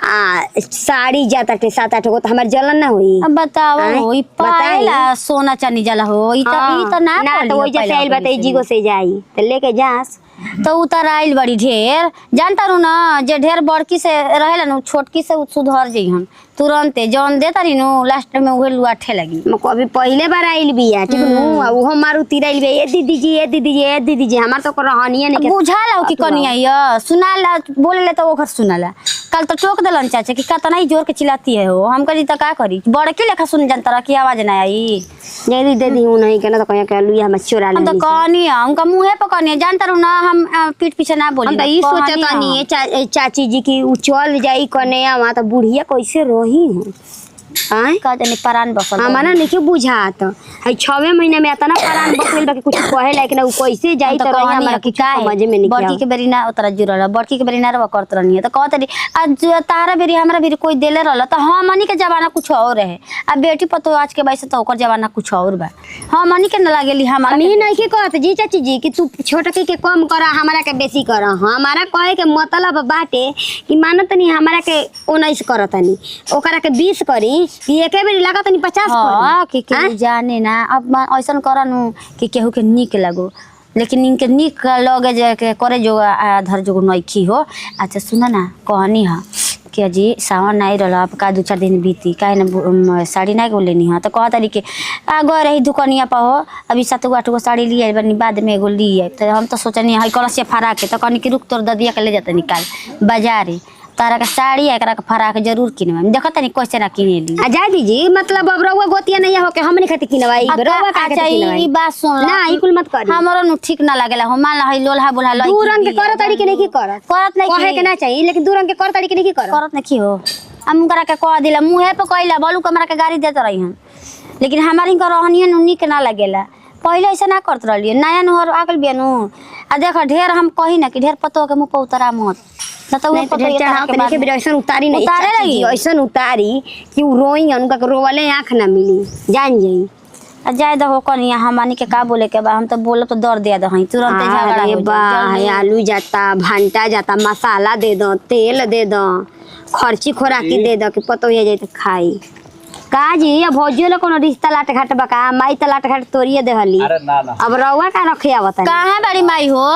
आ साड़ी जाता टे 7-8 गो तो हमार जलन ना होई अब बताओ ई पायल सोना चांदी जला हो ई तो ना तो ओइ जैसे आइल बताई जीगो से जाई तो लेके जास तो उतर आइल बड़ी ढेर जानता रू ना जे ढेर बड़की से रहेला न छोटकी से सुधर जई हम तुरंते जौन दे तारी नु लास्ट में उहे लुआठे लगी कभी पहले बार आइल बिया ठीक नु आ उहो मारू तिराइल बे ए दीदी जी ए दीदी जी ए दीदी जी हमार तो रहनिए नहीं बुझा ला कि कनिया ये सुनाला बोले ले तो ओकर सुनाला कल तो टोक देलन चाचा कि कतना ही जोर के चिल्लाती है हो हम करी त का करी बड़की लेखा सुन जानता की आवाज ना आई जल्दी दे दी हूं नहीं कहना तो कहिया के लुया हम चोरा ले हम तो कनिया उनका मुंहे पे कनिया जानता रू ना हम पीठ पीछे ना बोली हम तो ई सोचत नहीं चाची जी की उ चल जाई कन्या वहां तो बुढ़िया कैसे रही है आय का जाने परान बसल हमारा नहीं बुझात है 6 महीने में इतना परान बकल बा के कुछ कहे लायक ना उ कैसे जाई तो रही हमरा कुछ समझ में नहीं बड़की के बेरी ना उतरा जुरल बड़की के बेरी ना रवा करत रहनी है तो कहत रही आज तारा बेरी हमरा बेरी कोई देले रहल तो हमनी के जमाना कुछ और है आ बेटी पतो आज के वैसे तो ओकर जमाना कुछ और बा हमनी के न लागेली हमरा हम नहीं के कहत जी चाची जी कि तू छोटकी के कम कर हमरा के बेसी कर हमारा कहे के मतलब बाटे कि मानत नहीं हमरा के 19 करतनी ओकरा के 20 करी कि एके बेरी लागत नहीं 50 हां कि के जाने ना अब ऐसन करनु कि केहू के निक लागो लेकिन इनके निक लगे जे के करे जो आधर जो नइखी हो अच्छा सुना ना कहनी है कि जी सावन नहीं रहा आपका 2-4 दिन बीती काहे ना साड़ी नहीं को लेनी है तो कह तारी के गए रही दुकानिया पर हो अभी 7-8 गो साड़ी लिए बनी बाद में एगो लिए तो हम तो सोचनी है कलसिया फरा के तो कहनी कि रुक तोर ददिया के ले जाते निकाल बाजारे तारा के साड़ी एकरा के फरा के जरूर किनवा देखत नहीं कैसे ना किने ली आ जा दीजी मतलब अब रउवा गोतिया नहीं हो के हमने खाती किनवाई रउवा का खाती किनवाई ई बात सुन ना ई कुल मत करी हमरो नु ठीक ना लागेला हो मान ला लोल्हा बोला लई दू रंग के कर ताड़ी के नहीं की करत करत नहीं कहे के ना चाहिए लेकिन दू रंग के कर ताड़ी के नहीं की करत करत नहीं हो हम करा के कह दिला मुंहे पे कहला बोलू हमरा के गाड़ी देत रही हम लेकिन हमारी का रहनिए नु निक ना लागेला पहले ऐसा ना करत रहलिए नया नहर आ गल बियानु आ देख ढेर हम कही ना कि ढेर पतो के मुंह पे उतरा मत ना तो वो पतो ढेर चढ़ाओ तनी के ऐसा उतारी नहीं उतारे रही ऐसा उतारी कि उ रोई उनका रोवले आँख ना मिली जान जाई जाए दो कनिया हमनी के का बोले के बा हम तो बोलो तो दर दे दो तुरंत झगड़ा अरे हो बा आलू जाता भंटा जाता मसाला दे दो तेल दे दो खर्ची खोराकी दे दो कि पतो हो जाए तो खाई का जी अब भौजियो लोग कोनो रिश्ता लाट घाट बका माई त लाट घाट तोड़िए देहली अरे ना ना अब रउआ का रखे आवता कहां बड़ी माई हो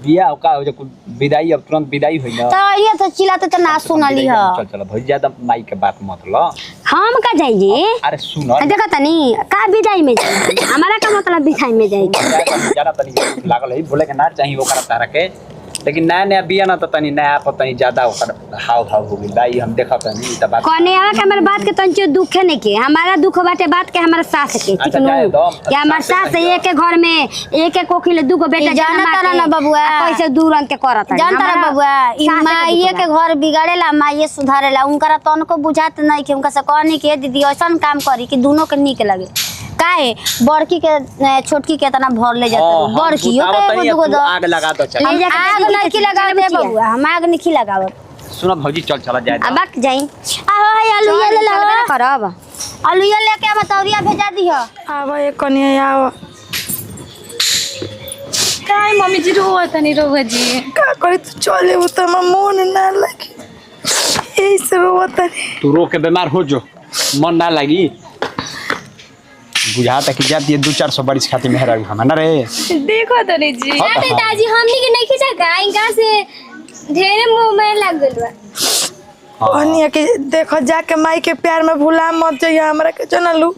बिया का हो जो विदाई अब तुरंत विदाई होई ना तो ये तो चिल्लाते तो ना सुनली ह चल चल भाई ज्यादा माई के बात मत लो हम का जाई जी अरे सुन देखो तनी का विदाई में जाई हमारा का मतलब विदाई में जाई ज्यादा तनी लागल है बोले के ना चाहिए वो करा तारा के लेकिन नया नया बिया ना तो तनी नया पर तनी ज्यादा ओकर हाव हाव हो गई ई हम देखा तनी ई त बात कोने आवा के हमर बात के तंचो दुख नहीं के हमारा दुख बाटे बात के हमारा सास के ठीक नु कि हमार सास एक के घर में एक एक कोखिले दुगो बेटा जाना तारा ना बबुआ कैसे दूर अंक के करत जान तारा बबुआ ई माईए के घर बिगाड़ेला माईए सुधारेला उनकरा तनको बुझात नहीं कि उनका से कहनी के दीदी ऐसन काम करी कि दोनों के निक लगे काहे बड़की के छोटकी के तना भर ले जाता बड़की यो के दुगो दो आग लगा दो चल आग नहीं लगावे दे बबुआ हम आग नहीं लगावत सुनो भौजी चल चला जाए अब जाई आहो आलू ये ले लो करब आलू ये लेके आ तौरिया भेजा दियो आवा एक कनिया आवा काय मम्मी जी रोवत नहीं रोवा जी का करी तू चले उ त मन ना लगी ऐसे रोवत तू रो के बीमार हो जो मन ना लगी बुझाता कि जाती है 200-400 बरिस खाती मेहरा हमारा रे देखो तो नहीं जी अरे दादी हमनी के नहीं खिंचा गाय का से ढेरे मुंह में लग गइल बा कनिया के देखो जाके माई के प्यार में भुला मत जाइए हमरा के जनलू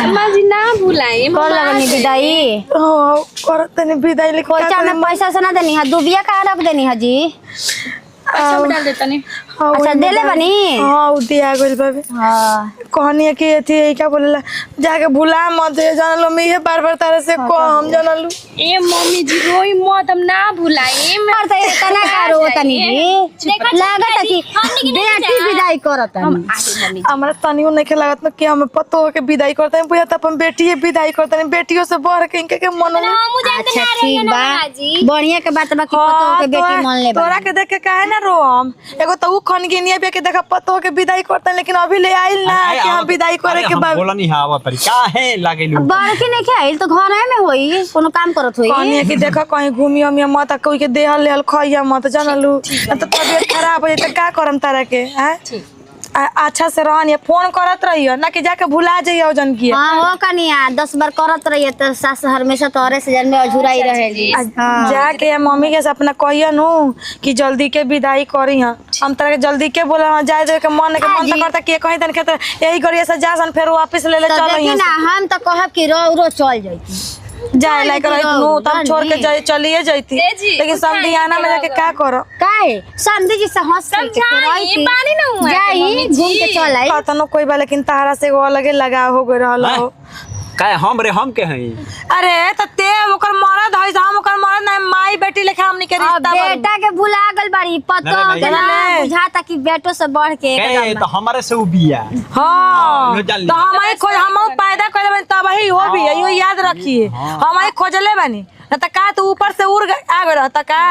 अम्मा जी ना भुलाई कर लगनी विदाई हां करत नहीं विदाई लेके पैसा में पैसा से ना देनी है दुबिया का रख देनी है जी अच्छा में डाल देता नहीं अच्छा देले बनी हां उ दिया गइल बाबे हां कहनी कि एथी क्या बोलेला जाके भुला मत जाइए जनलू मैं ये बार-बार तारे से को हम जनलू ए मम्मी जी रोई मत हम ना भुलाई और तो इतना करो तनी जी लागत कि बेटी विदाई करत है हमरा तनियो नहीं के लागत ना कि हम पतो के विदाई करते हैं बुझा त अपन बेटी विदाई करते हैं बेटियों से बढ़ के इनके मन अच्छा ठीक बा बढ़िया के बात बा कि पतो के बेटी मन ले तोरा के देख के काहे ना रो हम एगो तो उ खनगिनिया पे के देखा पतो के विदाई करते हैं लेकिन अभी ले आइल ना कि हम विदाई करे के बाद बोला नहीं हां पर का है लागेलू बड़की नहीं खाइल तो घर में होई कोनो काम करत होई कहनी कि देखा कहीं घूमियो मिया मत कोई के देहल लेहल खइया मत जानलू तो तबीयत खराब हो जाए त का करम तारा के हैं अच्छा से रहनी फोन करत रहियो ना कि जाके भुला जाइयो जन की हां हो कनिया 10 बार करत रहिए तो सास हमेशा तोरे से जन में अझुराई रहेगी जाके मम्मी के अपना कहियो नु कि जल्दी के विदाई करी हम तरह के जल्दी के बोला जाए दे के मन तो करता कि कहीं दिन के यही गरिया से जासन फिर वापस ले ले चल ना हम तो कहब कि रो चल जाई जाए लाइक नु तब छोड़ के जाए चलिए जाती लेकिन संधियाना में जाके का करो काहे संधि जी से हंस के रही पानी ना हुआ जाई घूम के चल आई पता न कोई बा लेकिन तारा से वो अलगे लगा हो गए रहल हो काय हम रे हम के हई अरे त ते ओकर मरद है हम ओकर मरद ना माई बेटी लेखा हमनी के रिश्ता बेटा के भुला गल बाड़ी पतो के ना बुझाता कि बेटो से बढ़ के ए तो हमारे से उ बिया हां तो हमारे खोज हम पैदा कर देबे तब ही हो भी यो याद रखिए हमारे खोजले बनी न त का तू ऊपर से उड़ आ गए रहता का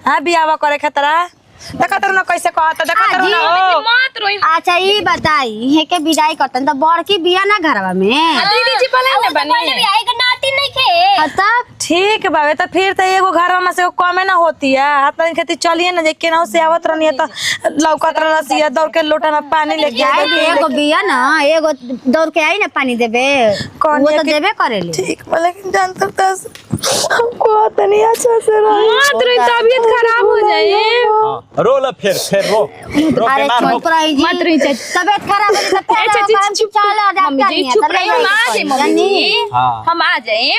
हां बियाह करे खतरा देखा तर ना कैसे कहता देखा तर ना मत रोई अच्छा ई बताई हे के विदाई करतन त बड़की बिया ना घरवा में दीदी जी बोले ना बनी आई का नाती नहीं खे तब ठीक बाबे तो फिर तो एगो घर में से कमे ना होती है हाथ में खेती चलिए ना जे केनाउ से आवत रहनी है तो लौकत रहसिया दौड़ के लोटा में पानी लेके एगो बिया ना एगो दौड़ के आई ना पानी देबे वो तो देबे करेले ठीक बा लेकिन जानत तस को तनी अच्छा से रह मत रोई तबीयत खराब हो जाए रो ल फिर रो अरे चुप रही जी मत रही तबीयत खराब हो तो फिर चुप चलो डॉक्टर नहीं चुप रही हम आ जाए मम्मी हाँ। हम आ जाए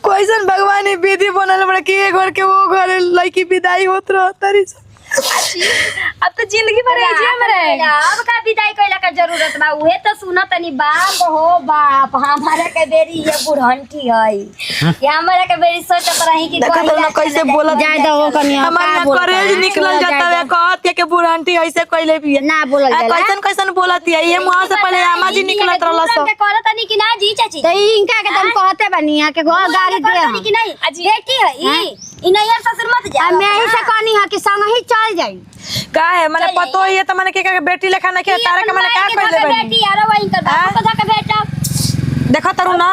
कोइसन भगवान ने विधि बनल बड़ा कि एक घर के वो घर लड़की विदाई होत रह तरी अब तो जिंदगी भर है जी हमरे अब का विदाई कइला का जरूरत बा उहे तो सुना तनी बाप हो बाप हमारा के बेरी ये बुढ़ंटी है ये हमारा के बेरी सोचत रही कि देखा तो ना कैसे बोला जाए दो कनिया हमारा कॉलेज निकल जाता है कहत के बूढ़ा आंटी ऐसे कइले भी है ना बोलल जाला कैसन कैसन बोलती है ये मुंह से पहले आमा जी निकलत रहला सब के करत नहीं कि ना जी चाची तो इनका के तुम कहते बनी यहाँ के घर गाड़ी दे नहीं कि नहीं बेटी है ई नहीं यार ससुर मत जा मैं ही से कहनी है कि संग ही चल जाई का है माने पतो ये त माने के बेटी लेखा ना के तारा के माने का कइले बनी बेटी यार वही कर बाप का बेटा देखो तरू ना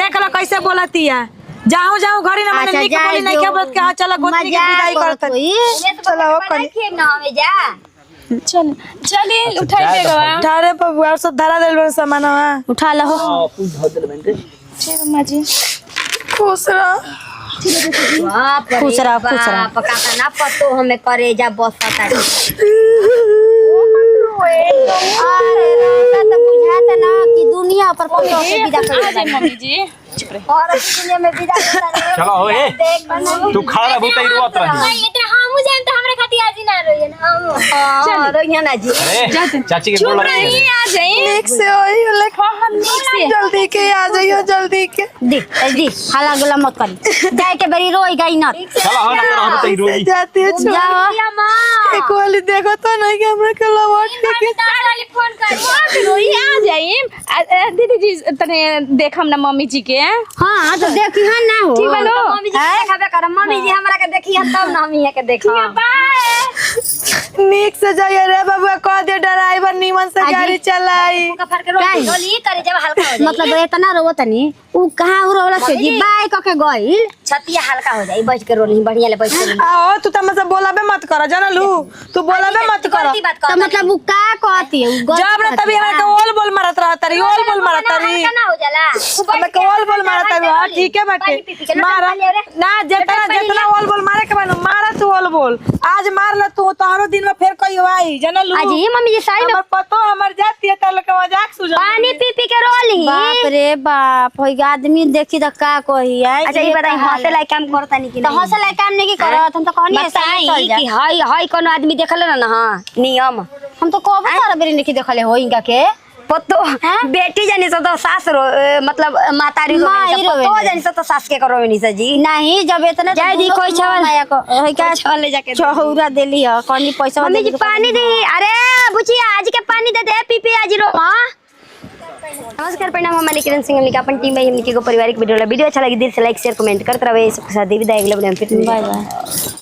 देख ला कैसे बोलती है जाओ जाओ घरी ना माने निक बोली नहीं के बोलत के हां चला गोतनी के विदाई करत चलो कल खेब ना हमें जा चल चलिए उठाई देगा ठारे बबुआ सब धरा देल सामानवा उठा लो अम्मा जी खुश रह खुश रह पका ना पतो हमें करे जा बसता तो बुझाता ना कि दुनिया पर कोई के विदा कर आ जाए मम्मी जी और दुनिया में विदा करता चलो हो ए तू खड़ा रह बहुत रोत रही नहीं इतना हम जान तो हमरे खातिर आज ना रोइए ना हम रोइया ना जी अरे चाची के बोल रही है आ जाए एक से होई जल्दी के आ जाइयो जल्दी के दी हाला गुला मत कर जाए के बड़ी रोई गई ना चलो हो ना तो हम तई रोई जाती है जाओ एक वाली देखो तो नहीं कि हमरा के लौट के वाली फोन कर रोई आ जाए दीदी जी तने देखम ना मम्मी जी के हां तो देखी हां ना हो ठीक बनो मम्मी जी देखाबे कर मम्मी जी हमरा के देखी तब ना हम यहाँ के देखा नीक से जाइए रे बाबा कह दे ड्राइवर नीमन से गाड़ी चलाई का फर्क रोली करे जब हल्का हो जाए मतलब इतना रोवत तनी उ कहां रोला से जी बाइक के गइल छतिया हल्का हो जाए बैठ के रोली बढ़िया ले बैठ के आओ तू त मतलब बोलाबे मत कर जानलू तू बोलाबे मत कर गलती बात तो कर मतलब उ का कहती है जब रे तभी हमरा के ओल बोल मारत रहत रही ओल बोल मारत रही ना हो जाला हमें के ओल बोल मारत रही हां ठीक है बाटे मार ना जितना ओल बोल मारे के बानू मारा तू ओल बोल आज मार ल तू तोहरो दिन में फिर कहियो आई जानलू आज ये मम्मी जी साई में हमर पतो हमर जाती है तल के मजाक सुझ पानी पी पी के रोली बाप रे बाप होई आदमी देखी त का कही है अच्छा ये बताई हंसे लायक काम करता नहीं कि तो हंसे लायक काम नहीं की करत हम तो कहनी है साई चल जा कि हाय हाय कोनो आदमी देखल ना हां नियम हम तो कहबो सारा बेरी नहीं देखले हो इनका के पतो बेटी जानी से तो सास रो मतलब मातारी रो पतो जानी से तो सास के करो नहीं से जी नहीं जब इतना जाय दी कोई छवल होई का छवल ले जाके चौरा देली है कनी पैसा मम्मी जी पानी दी अरे बुची आज के पानी दे दे पी पी आज रो हां नमस्कार प्रणाम हम किरण सिंह हमने अपन टीम भाई हमने को पारिवारिक वीडियो अच्छा लगी दिल से लाइक शेयर कमेंट करते रहे सबके साथ विदाई अगले वीडियो में फिर बाय बाय